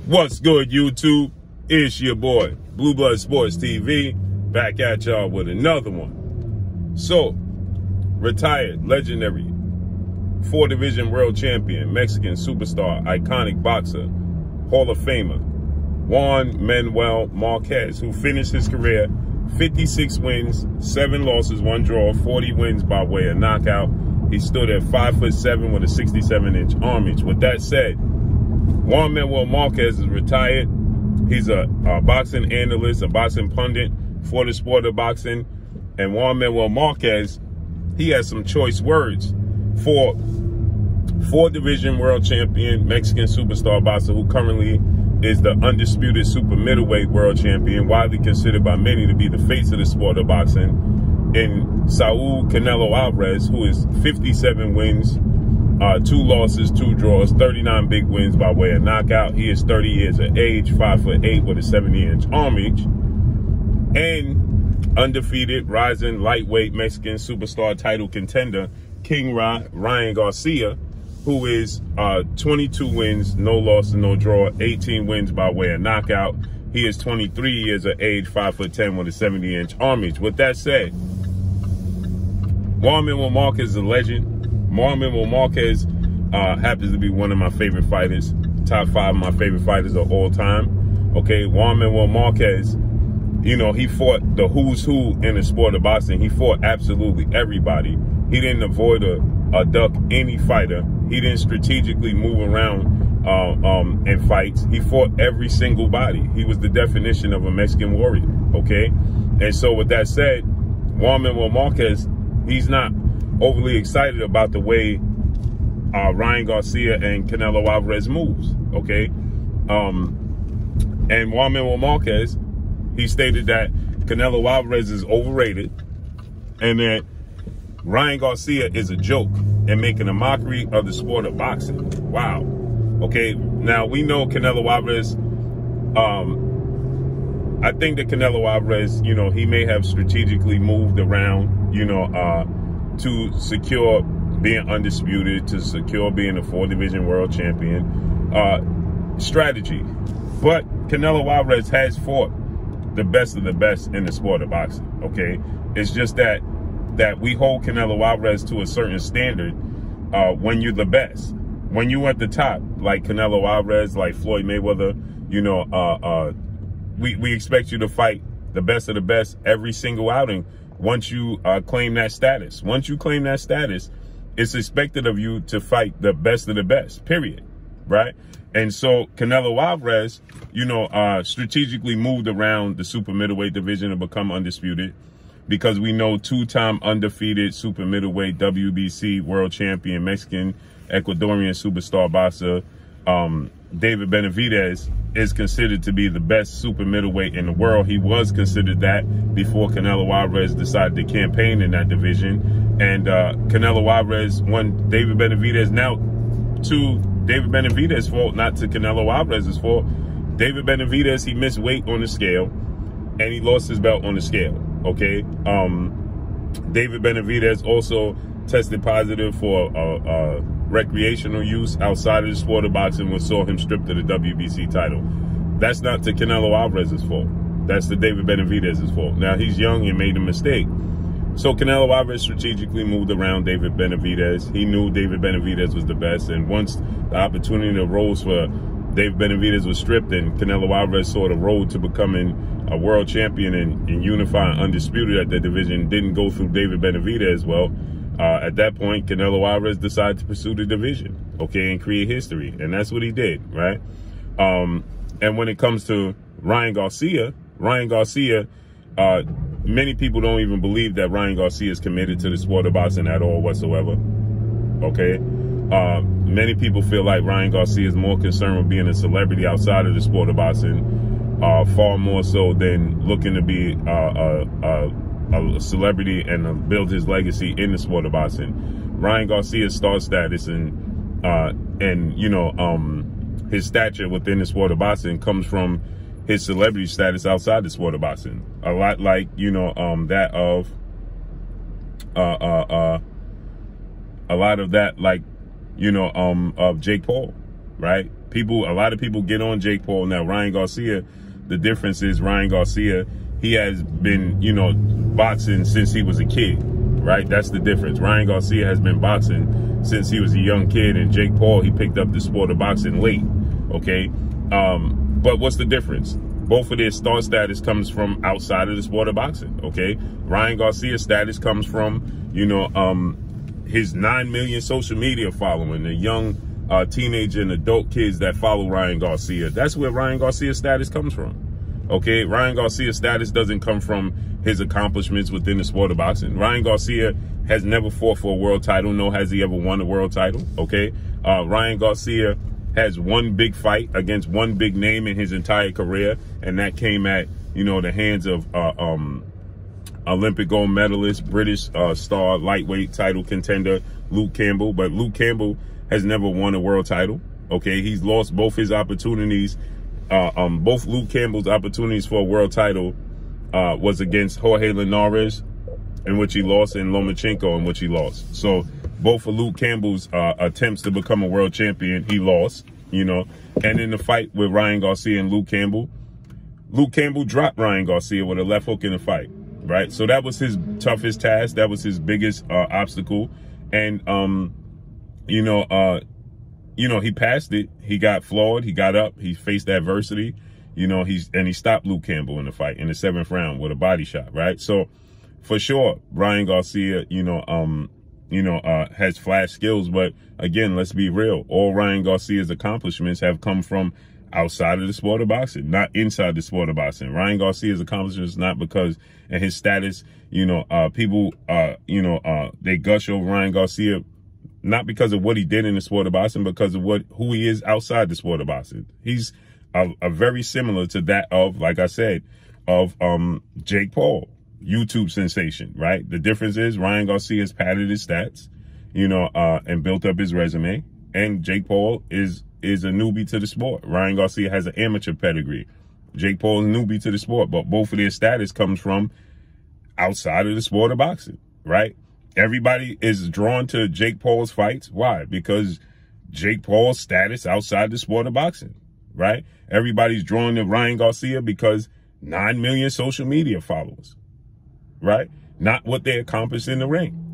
What's good, YouTube? It's your boy, Blue Blood Sports TV, back at y'all with another one. So, retired, legendary, 4-division world champion, Mexican superstar, iconic boxer, Hall of Famer, JUAN Manuel Marquez, who finished his career 56 wins, 7 losses, 1 draw, 40 wins by way of knockout. He stood at 5'7" with a 67-inch arm reach. With that said, JUAN Manuel Marquez is retired. He's a boxing analyst, a boxing pundit for the sport of boxing. And JUAN Manuel Marquez, he has some choice words for 4-division world champion, Mexican superstar boxer who currently is the undisputed super middleweight world champion, widely considered by many to be the face of the sport of boxing, in Saul Canelo Alvarez, who is 57 wins, 2 losses, 2 draws, 39 big wins by way of knockout. He is 30 years of age, 5'8" with a 70-inch arm reach, and undefeated, rising lightweight Mexican superstar title contender, King Ryan Garcia, who is 22 wins, no loss and no draw, 18 wins by way of knockout. He is 23 years of age, 5'10" with a 70-inch arm reach. With that said, JUAN Manuel Marquez is a legend. JUAN Manuel Marquez happens to be one of my favorite fighters, top 5 of my favorite fighters of all time. Okay, JUAN Manuel Marquez, you know, he fought the who's who in the sport of boxing. He fought absolutely everybody. He didn't avoid or duck any fighter. He didn't strategically move around in fights. He fought every single body. He was the definition of a Mexican warrior, okay? And so with that said, JUAN Manuel Marquez, he's not overly excited about the way Ryan Garcia and Canelo Alvarez moves, okay? And JUAN Manuel Marquez, he stated that Canelo Alvarez is overrated and that Ryan Garcia is a joke and making a mockery of the sport of boxing. Wow. Okay, now we know Canelo Alvarez, I think that Canelo Alvarez, you know, he may have strategically moved around, you know, to secure being undisputed, to secure being a 4-division world champion, strategy. But Canelo Alvarez has fought the best of the best in the sport of boxing, okay? It's just that we hold Canelo Alvarez to a certain standard when you're the best. When you're at the top, like Canelo Alvarez, like Floyd Mayweather, you know, we expect you to fight the best of the best every single outing once you claim that status. Once you claim that status, it's expected of you to fight the best of the best, period, right? And so Canelo Alvarez, you know, strategically moved around the super middleweight division to become undisputed, because we know 2-time undefeated super middleweight WBC world champion, Mexican Ecuadorian superstar boxer, David Benavidez, is considered to be the best super middleweight in the world. He was considered that before Canelo Alvarez decided to campaign in that division. And Canelo Alvarez won David Benavidez. Now, to David Benavidez's fault, not to Canelo Alvarez's fault, David Benavidez, he missed weight on the scale and he lost his belt on the scale. Okay, David Benavidez also tested positive for recreational use outside of the sport of boxing, which saw him stripped of the WBC title. That's not to Canelo Alvarez's fault. That's to David Benavidez's fault. Now, he's young and made a mistake. So Canelo Alvarez strategically moved around David Benavidez. He knew David Benavidez was the best, and once the opportunity arose for David Benavidez was stripped and Canelo Alvarez saw the road to becoming a world champion and unifying undisputed at that division didn't go through David Benavidez. Well, at that point, Canelo Alvarez decided to pursue the division, okay, and create history. And that's what he did, right? And when it comes to Ryan Garcia, many people don't even believe that Ryan Garcia is committed to the sport of boxing at all whatsoever, okay? Many people feel like Ryan Garcia is more concerned with being a celebrity outside of the sport of boxing, far more so than looking to be a celebrity and build his legacy in the sport of boxing. Ryan Garcia's star status and you know, his stature within the sport of boxing comes from his celebrity status outside the sport of boxing. A lot like, you know, that of a lot of that, like, you know, of Jake Paul. right? A lot of people get on Jake Paul. Now, Ryan Garcia, the difference is Ryan Garcia, he has been, you know, boxing since he was a kid, right? That's the difference. Ryan Garcia has been boxing since he was a young kid, and Jake Paul, he picked up the sport of boxing late, okay? But what's the difference? Both of their star status comes from outside of the sport of boxing, okay? Ryan Garcia's status comes from, you know, his 9 million social media following, the young teenager and adult kids that follow Ryan Garcia. That's where Ryan Garcia's status comes from. Okay, Ryan Garcia's status doesn't come from his accomplishments within the sport of boxing. Ryan Garcia has never fought for a world title, nor has he ever won a world title, okay? Ryan Garcia has one big fight against one big name in his entire career, and that came at, you know, the hands of Olympic gold medalist, British star, lightweight title contender, Luke Campbell. But Luke Campbell has never won a world title, okay? He's lost both his opportunities. Both Luke Campbell's opportunities for a world title was against Jorge Linares, in which he lost, and Lomachenko, in which he lost. So both of Luke Campbell's attempts to become a world champion, he lost, you know. And in the fight with Ryan Garcia and Luke Campbell dropped Ryan Garcia with a left hook in the fight, right? So that was his toughest task. That was his biggest obstacle. And, you know, he passed it. He got flawed. He got up. He faced adversity. You know, he stopped Luke Campbell in the fight in the 7th round with a body shot, right? So for sure, Ryan Garcia, has flash skills. But again, let's be real. All Ryan Garcia's accomplishments have come from outside of the sport of boxing, not inside the sport of boxing. Ryan Garcia's accomplishments not because, and his status, people, they gush over Ryan Garcia, not because of what he did in the sport of boxing, because of who he is outside the sport of boxing. He's a very similar to that of, like I said, of Jake Paul, YouTube sensation, right? The difference is Ryan Garcia's padded his stats, and built up his resume, and Jake Paul is a newbie to the sport. Ryan Garcia has an amateur pedigree. Jake Paul is a newbie to the sport, but both of their status comes from outside of the sport of boxing, right? Everybody is drawn to Jake Paul's fights. Why? Because Jake Paul's status outside the sport of boxing, right? Everybody's drawn to Ryan Garcia because 9 million social media followers, right? Not what they accomplished in the ring.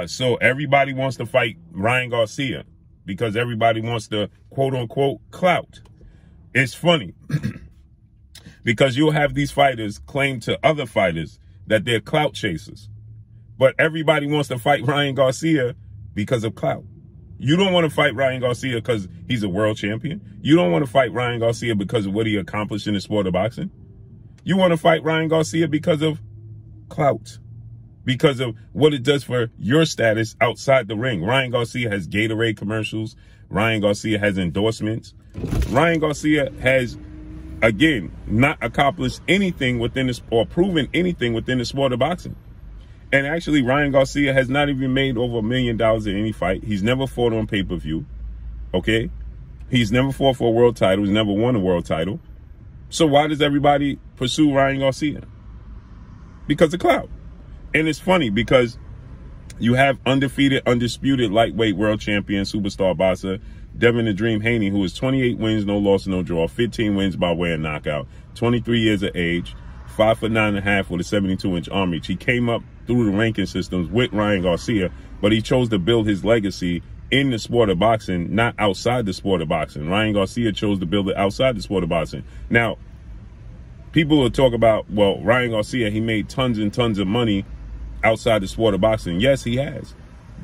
So everybody wants to fight Ryan Garcia because everybody wants to, quote unquote, clout. It's funny because you'll have these fighters claim to other fighters that they're clout chasers. But everybody wants to fight Ryan Garcia because of clout. You don't want to fight Ryan Garcia because he's a world champion. You don't want to fight Ryan Garcia because of what he accomplished in the sport of boxing. You want to fight Ryan Garcia because of clout, because of what it does for your status outside the ring. Ryan Garcia has Gatorade commercials. Ryan Garcia has endorsements. Ryan Garcia has, again, not accomplished anything within this, or proven anything within the sport of boxing. And actually, Ryan Garcia has not even made over $1 million in any fight. He's never fought on pay-per-view, okay? He's never fought for a world title. He's never won a world title. So why does everybody pursue Ryan Garcia? Because of clout. And it's funny because you have undefeated, undisputed lightweight world champion, superstar boxer, Devin the Dream Haney, who is 28 wins, no loss, no draw, 15 wins by way of knockout, 23 years of age, 5'9.5" with a 72-inch arm reach. He came up through the ranking systems with Ryan Garcia, but he chose to build his legacy in the sport of boxing, not outside the sport of boxing. Ryan Garcia chose to build it outside the sport of boxing. Now, people will talk about, well, Ryan Garcia, he made tons and tons of money outside the sport of boxing. Yes, he has.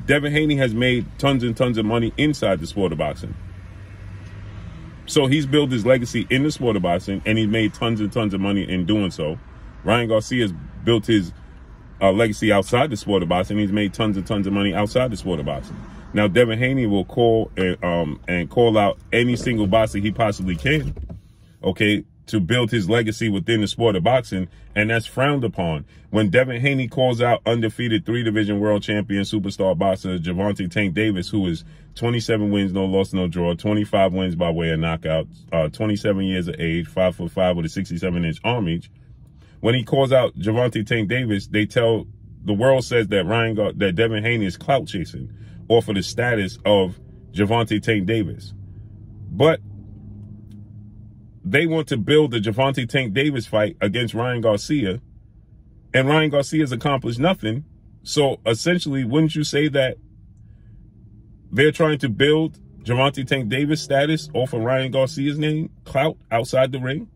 Devin Haney has made tons and tons of money inside the sport of boxing. So he's built his legacy in the sport of boxing, and he's made tons and tons of money in doing so. Ryan Garcia has built his legacy outside the sport of boxing. He's made tons and tons of money outside the sport of boxing. Now, Devin Haney will call and call out any single boxer he possibly can, okay, to build his legacy within the sport of boxing, and that's frowned upon. When Devin Haney calls out undefeated 3-division world champion superstar boxer Gervonta Tank Davis, who is 27 wins, no loss, no draw, 25 wins by way of knockout, 27 years of age, 5'5" with a 67-inch arm reach. When he calls out Gervonta Tank Davis, the world says that Devin Haney is clout chasing off of the status of Gervonta Tank Davis. But they want to build the Gervonta Tank Davis fight against Ryan Garcia, and Ryan Garcia's accomplished nothing. So essentially, wouldn't you say that they're trying to build Gervonta Tank Davis status off of Ryan Garcia's name, clout outside the ring?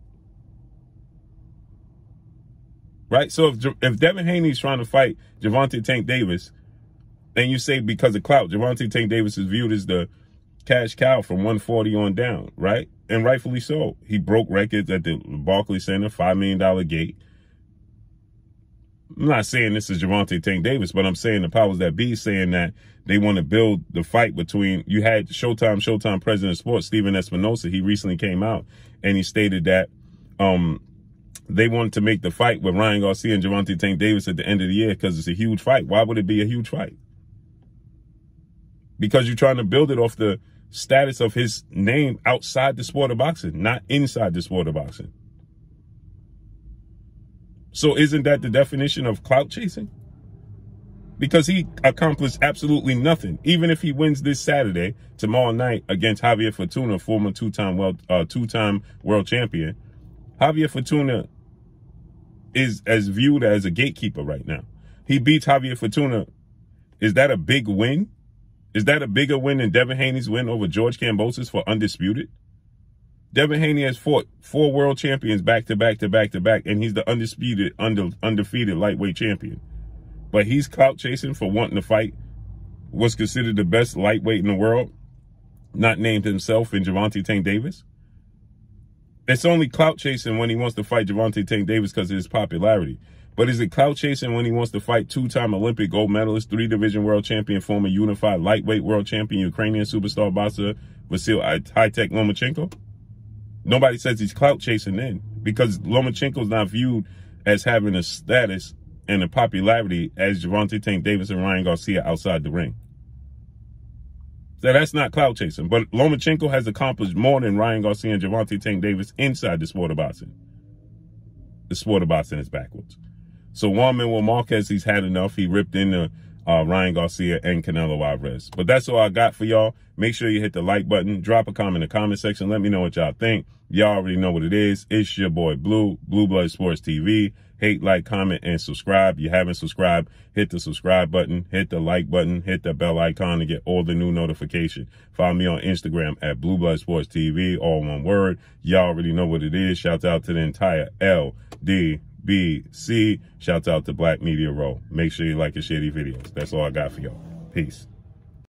Right? So if Devin Haney's trying to fight Gervonta Tank Davis, and you say because of clout, Gervonta Tank Davis is viewed as the cash cow from 140 on down, right? And rightfully so. He broke records at the Barclays Center, $5 million gate. I'm not saying this is Gervonta Tank Davis, but I'm saying the powers that be saying that they want to build the fight between, you had Showtime president of sports, Steven Espinosa. He recently came out and he stated that they wanted to make the fight with Ryan Garcia and Gervonta Tank Davis at the end of the year because it's a huge fight. Why would it be a huge fight? Because you're trying to build it off the status of his name outside the sport of boxing, not inside the sport of boxing. So isn't that the definition of clout chasing? Because he accomplished absolutely nothing. Even if he wins this Saturday, tomorrow night, against Javier Fortuna, former two-time world champion, Javier Fortuna is as viewed as a gatekeeper right now. He beats Javier Fortuna. Is that a big win? Is that a bigger win than Devin Haney's win over George Kambosos for undisputed? Devin Haney has fought 4 world champions back to back to back to back, and he's the undisputed, undefeated lightweight champion. But he's clout chasing for wanting to fight what's considered the best lightweight in the world, not named himself in Gervonta Tank Davis. It's only clout chasing when he wants to fight Gervonta Tank Davis because of his popularity. But is it clout chasing when he wants to fight 2-time Olympic gold medalist, 3-division world champion, former unified lightweight world champion, Ukrainian superstar boxer Vasyl High-Tech Lomachenko? Nobody says he's clout chasing then, because Lomachenko's not viewed as having a status and a popularity as Gervonta Tank Davis and Ryan Garcia outside the ring. So that's not clout chasing. But Lomachenko has accomplished more than Ryan Garcia and Gervonta Tank Davis inside the sport of boxing. The sport of boxing is backwards. So JUAN Manuel Marquez, he's had enough. He ripped into Ryan Garcia and Canelo Alvarez. But that's all I got for y'all. Make sure you hit the like button. Drop a comment in the comment section. Let me know what y'all think. Y'all already know what it is. It's your boy Blue, Blue Blood Sports TV. Hate, like, comment, and subscribe. If you haven't subscribed, hit the subscribe button, hit the like button, hit the bell icon to get all the new notifications. Follow me on Instagram at Blue Blood Sports TV, all one word. Y'all already know what it is. Shout out to the entire LDBC. Shout out to Black Media Row. Make sure you like and share these videos. That's all I got for y'all. Peace.